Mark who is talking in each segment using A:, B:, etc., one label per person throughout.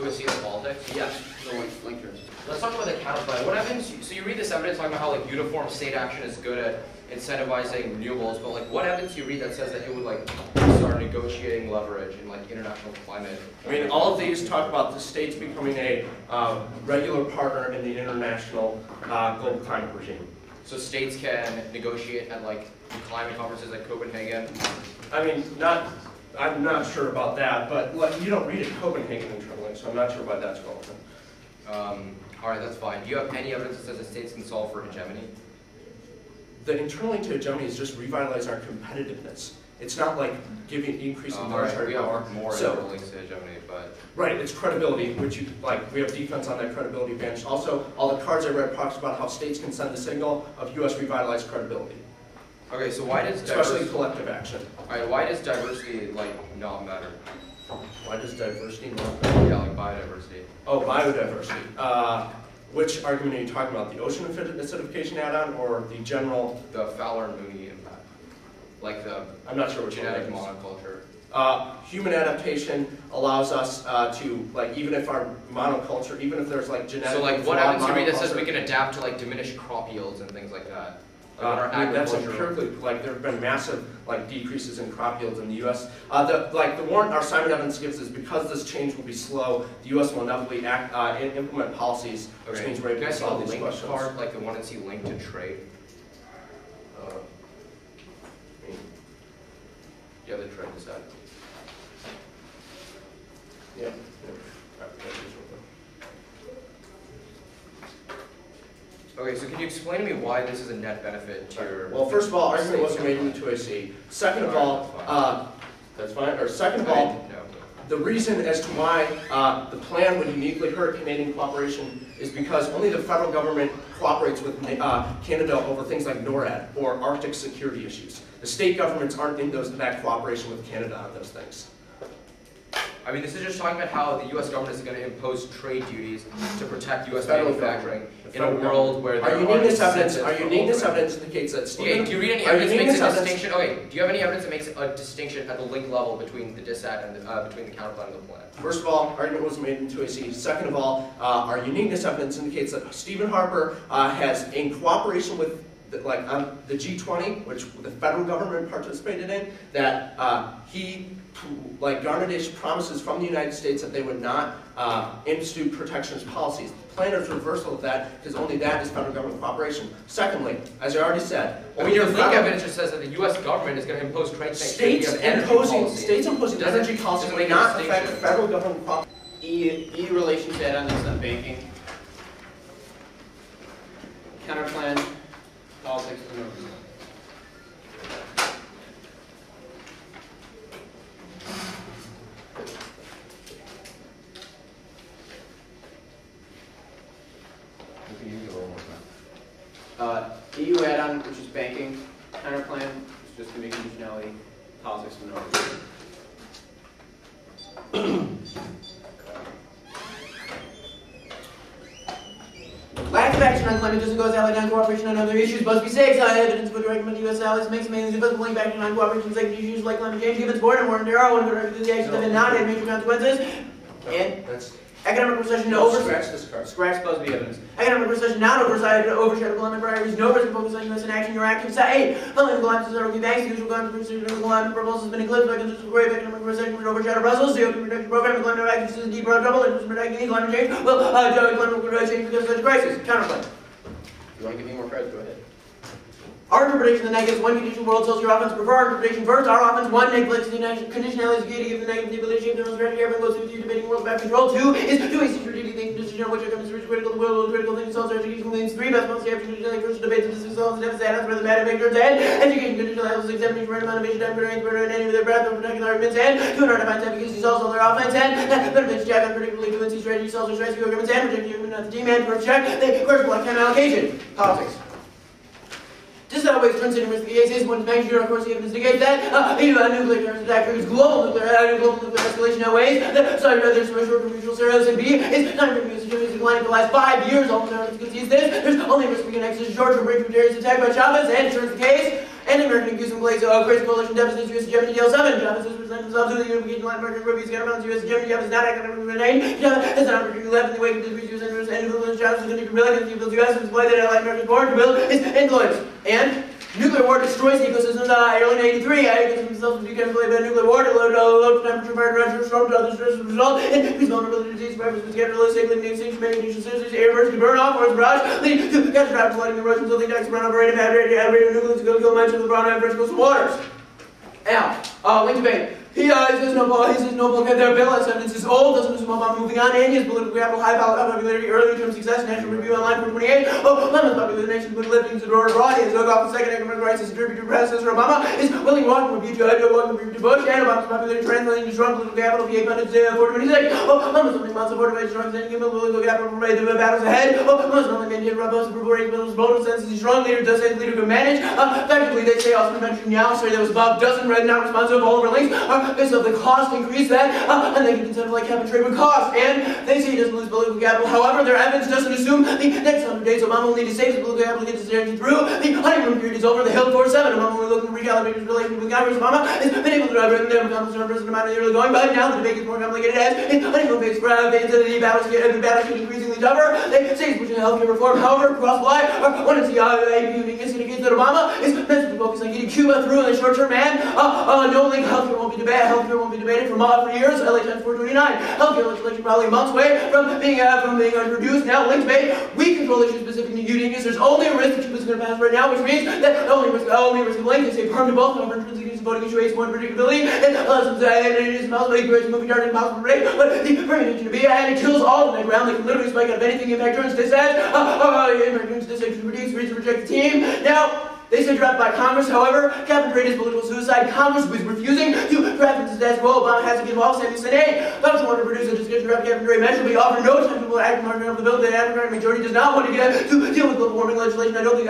A: to a scene of politics?
B: Yes, the link here.
A: Let's talk about the counterplan. What happens, so you read this evidence talking about how like uniform state action is good at incentivizing renewables, but like what evidence you read that says that it would like start negotiating leverage in like international climate?
C: I mean, all of these talk about the states becoming a regular partner in the international global climate regime.
A: So states can negotiate at like climate conferences like Copenhagen?
C: I mean, I'm not sure about that, but like, you don't read it Copenhagen internally, so I'm not sure why that's relevant.
A: All right, that's fine. Do you have any evidence that says that states can solve for hegemony?
C: The internal link to hegemony is just revitalize our competitiveness. It's not like increasing military power.
A: We have more internal links to hegemony, but
C: right, it's credibility, which you like. We have defense on that credibility advantage. Also, all the cards I read talks about how states can send the signal of U.S. revitalized credibility.
A: Okay, so why does
C: especially collective action?
A: All right, why does diversity like not matter?
C: Why does diversity not matter?
A: Yeah, like biodiversity.
C: Oh, biodiversity. Which argument are you talking about? The ocean acidification add-on or the general?
A: The Fowler and Mooney impact. Like the
C: I'm not sure which
A: genetic monoculture.
C: Human adaptation allows us to, like, even if our monoculture, even if there's like genetic.
A: So like what happens to me that says we can adapt to like diminished crop yields and things like that?
C: I mean, that's empirically, like, there have been massive like decreases in crop yields in the U.S. The warrant our Simon evidence gives is because this change will be slow, the U.S. will inevitably implement policies, which means we're able to solve these questions.
A: Card, like the one that's linked to trade. Yeah, the trade is that.
C: Yeah.
A: Okay, so can you explain to me why this is a net benefit to your...
C: Well, first of all, argument wasn't made in the 2AC. Second of all, that's fine. Or second of all, the reason as to why the plan would uniquely hurt Canadian cooperation is because only the federal government cooperates with Canada over things like NORAD or Arctic security issues. The state governments aren't in that cooperation with Canada on those things.
A: I mean, this is just talking about how the U.S. government is going to impose trade duties to protect U.S. manufacturing in a world where there are
C: uniqueness evidence indicates that.
A: Okay, do you read any evidence that makes a distinction? Okay, do you have any evidence that makes a distinction at the link level between the dissat and between the counterplan and the plan?
C: First of all, argument wasn't made in 2AC. Second of all, our uniqueness evidence indicates that Stephen Harper has, in cooperation with the G20, which the federal government participated in, that he garnered promises from the United States that they would not institute protectionist policies. The plan is reversal of that because only that is federal government cooperation. Secondly, as I already said,
A: your link evidence just says that the U.S. government is going to impose trade sanctions.
C: States imposing energy policy may not affect federal government cooperation.
B: EU relations add-on is on banking. Counterplan, politics, and overview. EU add-on, which is banking. Counterplan is just giving conditionality, politics, and overview.
D: Lack of action on climate doesn't go as allied on cooperation on other issues. Must be safe. Evidence would recommend U.S. allies makes mainly the link back on cooperation on second issues like climate change. Given born and war and terror, one could argue that the actions have not had major consequences. And economic recession
C: Scratch
B: Buzz B evidence.
D: Economic recession not overshadow climate priorities. No reason to focus on U.S. inaction. Your actions say, following the collapse of several key banks, the usual contribution to the climate proposal has been eclipsed by concerns of grave economic recession which overshadow Brussels. The open protection program and climate actions is in deep trouble. Interest in protecting climate change will climate change because of such a crisis. Counterplan.
B: If you want to give me more credit, go ahead.
D: Our interpretation of the negatives, one condition world tells your offense. Prefer our interpretation first. Our offense, one, neglects the conditionality is key to give the negative the ability to shape their own strategy. Everyone goes through debating world about control. Two is two ways to strategic thinking, decision on which are considered critical. The world critical thinking solves education means three best months. The opportunity first debates and discuss all the deficits and where the matter vectors and education conditional levels, examination, random innovation, time for and any of their breath of protecting arguments and two and our defense efficacy solves all their offense and benefits check on predictably fluency strategy solves their strategy arguments and protecting human not the team and first check the correct time allocation. Politics. This is always turns into risk the case is when magnitude, of course, the evidence indicates that nuclear terrorist attack triggers global nuclear escalation outweighs the side of there's some short-term mutual scenarios and B is time for music is declining for the last 5 years. All the evidence concedes this. There's only risk we can access short-term breakthrough terrorist attack by Chavez and turns the case. and American accused in place of crazy coalition deficits, U.S. Germany deal 7. Java says present themselves to the unification line market reviews, counterbalance, U.S. Germany, Java is not academically remained. Java has an opportunity left in the wake of the U.S. interest and influence. Java is going to rebel against the people's U.S. and display that allied America's born to build its influence. And nuclear war destroys the ecosystem. Early in 83, ecosystem themselves would be chemically by nuclear war to low temperature, fire, temperature, storm, to other stresses result in increased vulnerability to disease, virus, together, leading to extinction, many conditions, seriously, air bursts, burn off, forest barrage, leading to catastrophic flooding, erosion, building decks, run over, radionuclear to go kill mention of the brown and fresh coastal waters. Now, link debate. He says no Paul get their bill as evidence is old, doesn't assume about moving on, and his political capital, high popularity, early term success, National Review Online 428. Lemons popular the nation, put lifting to the door abroad, he has dug off the second economic rights as a tribute to predecessor Obama, is willing walking review to Bush, and Obama's popularity translating to strong political capital, PA pundits 426. Lemons something about supported by strong sending him political capital for the battles ahead. Lemons only maintain robust proposing bills, bold senses, he's strong leader, does say the leader can manage. Effectively, they say also mentioned now, sorry that was above, doesn't read, not responsive, all over links, based off the cost increase that, and they can incentive like cap and trade with cost, and they say he doesn't lose political capital. However, their evidence doesn't assume the next 100 days Obama will need to save his political capital to get his energy through. The honeymoon period is over. The Hill 47. Obama will be looking to recalibrate his relationship with Congress. Obama has been able to drive written there with President amount of the early going, but now the debate is more complicated as his honeymoon phase fades into the battles get increasingly tougher. They say he's pushing healthcare reform. However, across the line, one of the uniqueness indicates that Obama is meant to focus on getting Cuba through in the short term, and no link healthcare won't be debated. Healthcare won't be debated for years. LA 10 429. Healthcare legislation probably a month's away from being introduced. Now, link debate. We control issues specific to uniqueness. There's only a risk that Cuba's going to pass right now, which means that the only risk of link is a permanent both conference against voting issue is one predictability, and it is impossible to create a moving target impossible to predict, but the permanent to be, and it kills all in the ground. They can literally spike out of anything impact turns this as impact turns this to reduce, reach, reject the team. Now, they say drafted by Congress. However, cap and trade is political suicide. Congress was refusing to draft it as well. Obama has to get involved, saying, hey, Obama wanted to produce a discussion draft cap and trade measure, but he offered no time to act margin of the bill. The Democratic majority does not want to deal with global warming legislation. I don't think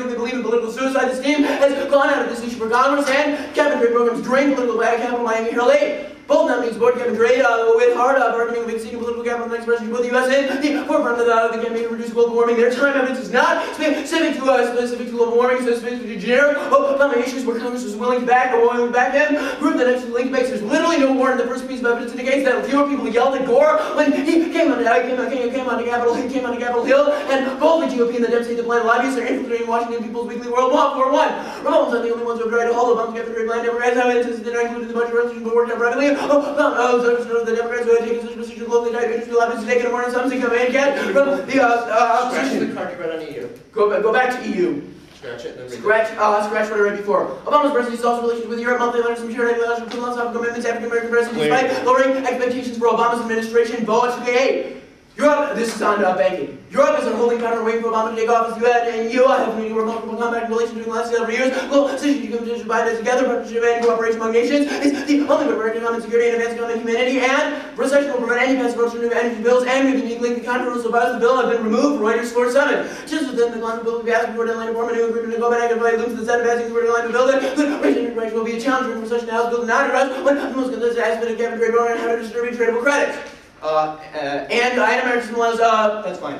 D: they believe in political suicide. This team has gone out of this issue for Congress, and cap and trade programs drain political capital. Miami Herald. Both nominees board cap and trade with hard bargaining of exceeding political capital and expression to put the U.S. in the forefront of the campaign to reduce global warming. Their time evidence is not specific to global warming, so specific to generic issues where Congress was willing to back them. Group that actually linked base. There's literally no warrant in the first piece of evidence indicates that fewer people yelled at Gore when he came on Capitol Hill, and both the GOP and the Dem State Plan lobbyists are infiltrating Washington people's weekly World War I. Republicans are the only ones who have tried to hold Obama's cap and trade plan. Democrats have evidence that are included in the budget resolution but worked out privately. The Democrats who have taken such position globally died to allow us to take it more than some come in get from the opposition.
C: Scratch the card you read on EU.
D: Go back to EU.
C: Scratch it and then read
D: Scratch what I read before. Obama's presidency also relations with Europe, monthly letters from shared international philosophical commitments, African American presidency, despite lowering expectations for Obama's administration. Vote 2K8. Europe, this is on banking. Europe is on holding pattern waiting for Obama to take office. You and EU have been remarkable combat relations during the last several years. Global decision to competition bind us together, partnership and cooperation among nations is the only way for economic security and advancing common humanity, and recession will prevent any passive approach to energy bills, and we've been uniquely the controversial so far as the bill have been removed. Reuters 4-7. Just within the climate bill, we asked for deadline reform and new agreement to go back and provide loops to the set of passing the deadline to build it. Good racial integration will be a challenge during recession. The House bill did not address when the most contested aspect of cap and trade program and how to distribute tradable credits. And item American laws, that's fine.